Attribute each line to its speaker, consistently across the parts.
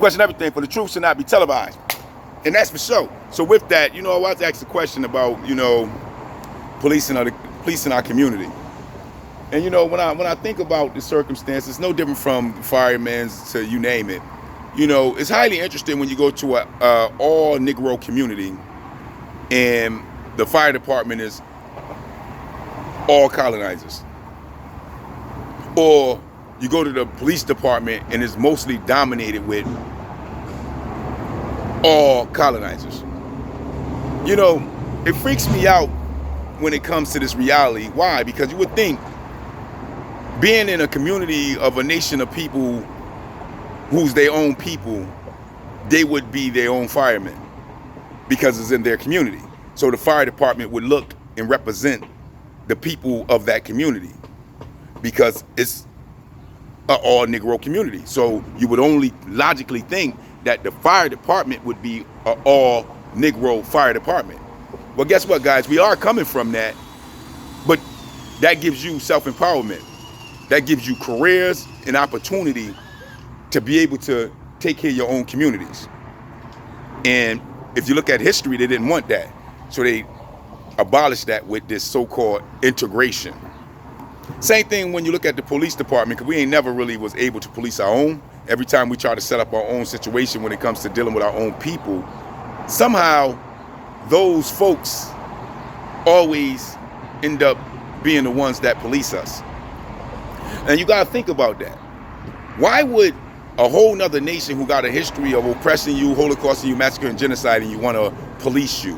Speaker 1: Question everything, for the truth should not be televised. And that's for sure. So with that, I was asked a question about, policing our community. And when I think about the circumstances, no different from firemen's to you name it. It's highly interesting when you go to a all Negro community and the fire department is all colonizers. Or you go to the police department and it's mostly dominated with all colonizers. It freaks me out when it comes to this reality. Why? Because you would think being in a community of a nation of people who's their own people, they would be their own firemen because it's in their community. So the fire department would look and represent the people of that community because it's an all Negro community. So you would only logically think that the fire department would be an all Negro fire department. Well, guess what, guys? We are coming from that, but that gives you self-empowerment. That gives you careers and opportunity to be able to take care of your own communities. And if you look at history, they didn't want that. So they abolished that with this so-called integration. Same thing when you look at the police department, because we ain't never really was able to police our own. Every time we try to set up our own situation when it comes to dealing with our own people, somehow those folks always end up being the ones that police us. And you gotta think about that. Why would a whole nother nation who got a history of oppressing you, holocausting you, massacring, genocide, and you wanna police you?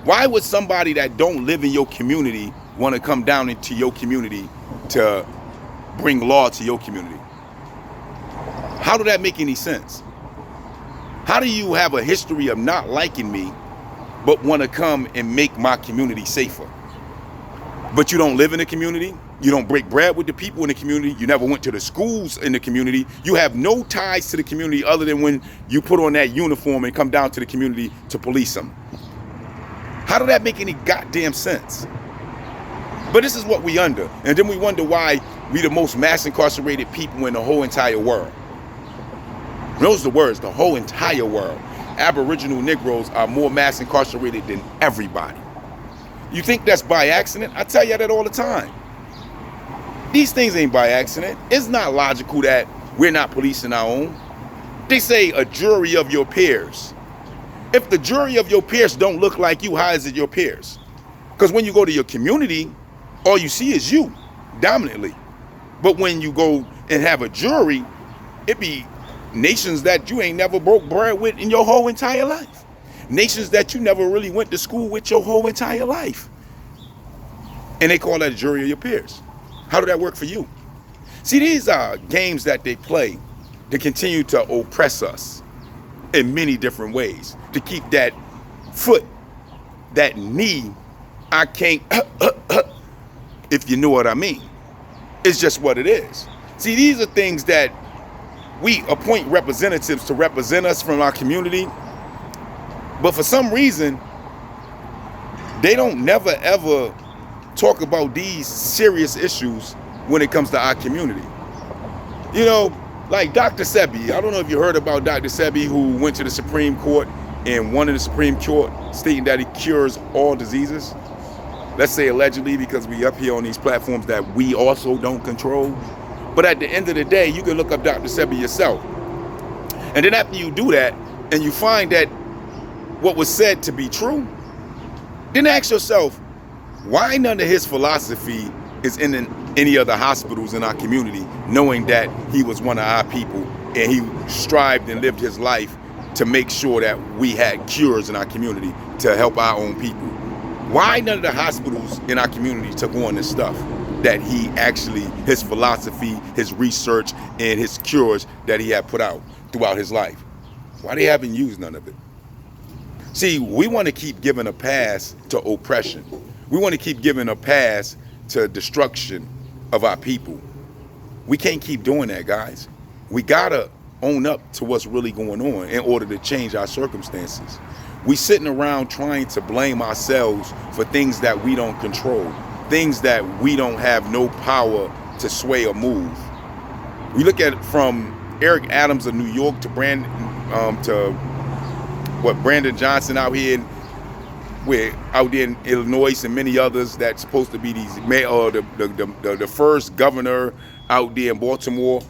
Speaker 1: Why would somebody that don't live in your community wanna come down into your community to bring law to your community? How do that make any sense? How do you have a history of not liking me, but wanna come and make my community safer? But you don't live in the community, you don't break bread with the people in the community, you never went to the schools in the community, you have no ties to the community other than when you put on that uniform and come down to the community to police them. How did that make any goddamn sense? But this is what we under. And then we wonder why we the most mass incarcerated people in the whole entire world. Those are the words, the whole entire world. Aboriginal Negroes are more mass incarcerated than everybody. You think that's by accident? I tell you that all the time. These things ain't by accident. It's not logical that we're not policing our own. They say a jury of your peers. If the jury of your peers don't look like you, how is it your peers? Because when you go to your community, all you see is you, dominantly. But when you go and have a jury, it be nations that you ain't never broke bread with in your whole entire life. Nations that you never really went to school with your whole entire life. And they call that a jury of your peers. How did that work for you? See, these are games that they play to continue to oppress us in many different ways. To keep that foot, that knee, I can't, if you know what I mean. It's just what it is. See, these are things that we appoint representatives to represent us from our community. But for some reason, they don't never ever talk about these serious issues when it comes to our community. Like Dr. Sebi, I don't know if you heard about Dr. Sebi, who went to the Supreme Court and won in the Supreme Court stating that he cures all diseases. Let's say allegedly, because we up here on these platforms that we also don't control. But at the end of the day, you can look up Dr. Sebi yourself. And then after you do that, and you find that what was said to be true, then ask yourself, why none of his philosophy is in any other hospitals in our community, knowing that he was one of our people and he strived and lived his life to make sure that we had cures in our community to help our own people? Why none of the hospitals in our community took on this stuff that he actually, his philosophy, his research, and his cures that he had put out throughout his life? Why they haven't used none of it? See, we want to keep giving a pass to oppression. We want to keep giving a pass to destruction of our people. We can't keep doing that, guys. We gotta own up to what's really going on in order to change our circumstances. We sitting around trying to blame ourselves for things that we don't control, things that we don't have no power to sway or move. We look at it from Eric Adams of New York to Brandon Johnson out here out there in Illinois, and many others that's supposed to be the first governor out there in Baltimore,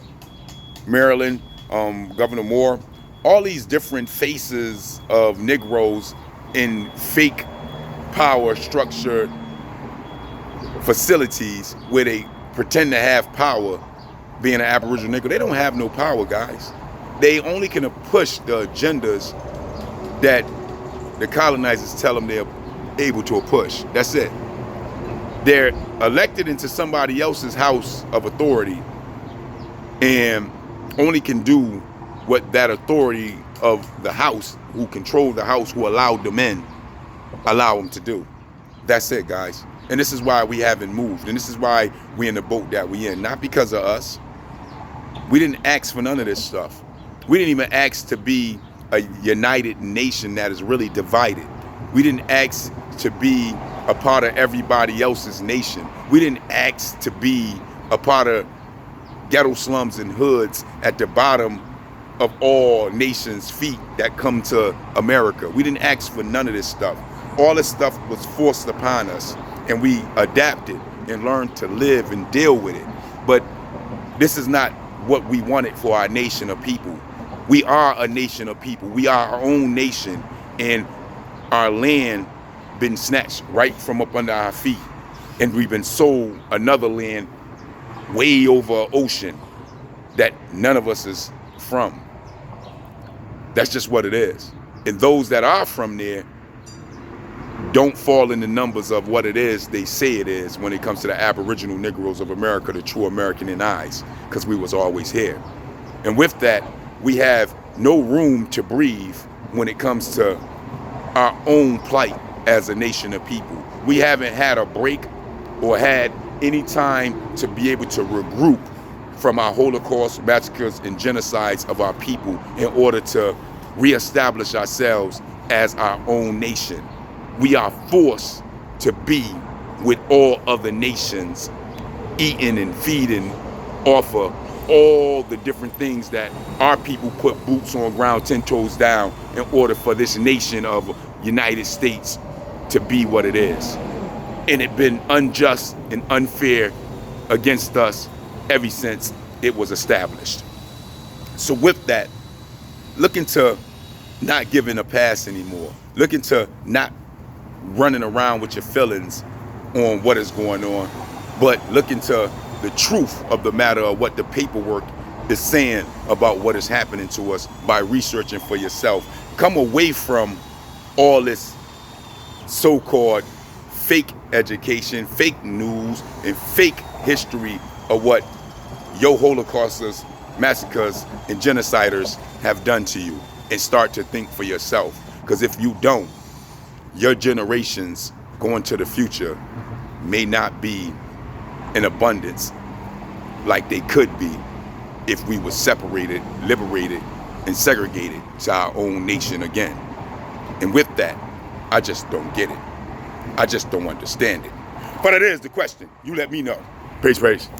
Speaker 1: Maryland, Governor Moore. All these different faces of Negroes in fake power structured facilities where they pretend to have power, being an Aboriginal Negro. They don't have no power, guys. They only can push the agendas that the colonizers tell them they're able to push. That's it. They're elected into somebody else's house of authority and only can do what that authority of the house, who control the house, who allowed them in, allow them to do. That's it, guys. And this is why we haven't moved. And this is why we're in the boat that we're in. Not because of us. We didn't ask for none of this stuff. We didn't even ask to be a united nation that is really divided. We didn't ask to be a part of everybody else's nation. We didn't ask to be a part of ghetto slums and hoods at the bottom of all nations' feet that come to America. We didn't ask for none of this stuff. All this stuff was forced upon us, and we adapted and learned to live and deal with it. But this is not what we wanted for our nation of people. We are a nation of people. We are our own nation, and our land been snatched right from up under our feet, and we've been sold another land way over ocean that none of us is from. That's just what it is. And those that are from there don't fall in the numbers of what it is they say it is when it comes to the Aboriginal Niggros of America, the true American in eyes, because we was always here. And with that, we have no room to breathe when it comes to our own plight as a nation of people. We haven't had a break or had any time to be able to regroup from our Holocaust, massacres, and genocides of our people in order to reestablish ourselves as our own nation. We are forced to be with all other nations, eating and feeding off of all the different things that our people put boots on ground, 10 toes down, in order for this nation of United States to be what it is. And it's been unjust and unfair against us ever since it was established. So with that, looking to not giving a pass anymore, looking to not running around with your feelings on what is going on, but looking to the truth of the matter of what the paperwork is saying about what is happening to us by researching for yourself. Come away from all this so-called fake education, fake news, and fake history of what your Holocausters, massacres, and genociders have done to you, and start to think for yourself. Because if you don't, your generations going to the future may not be in abundance like they could be if we were separated, liberated, and segregated to our own nation again. And with that, I just don't get it. I just don't understand it. But it is the question. You let me know. Peace, peace.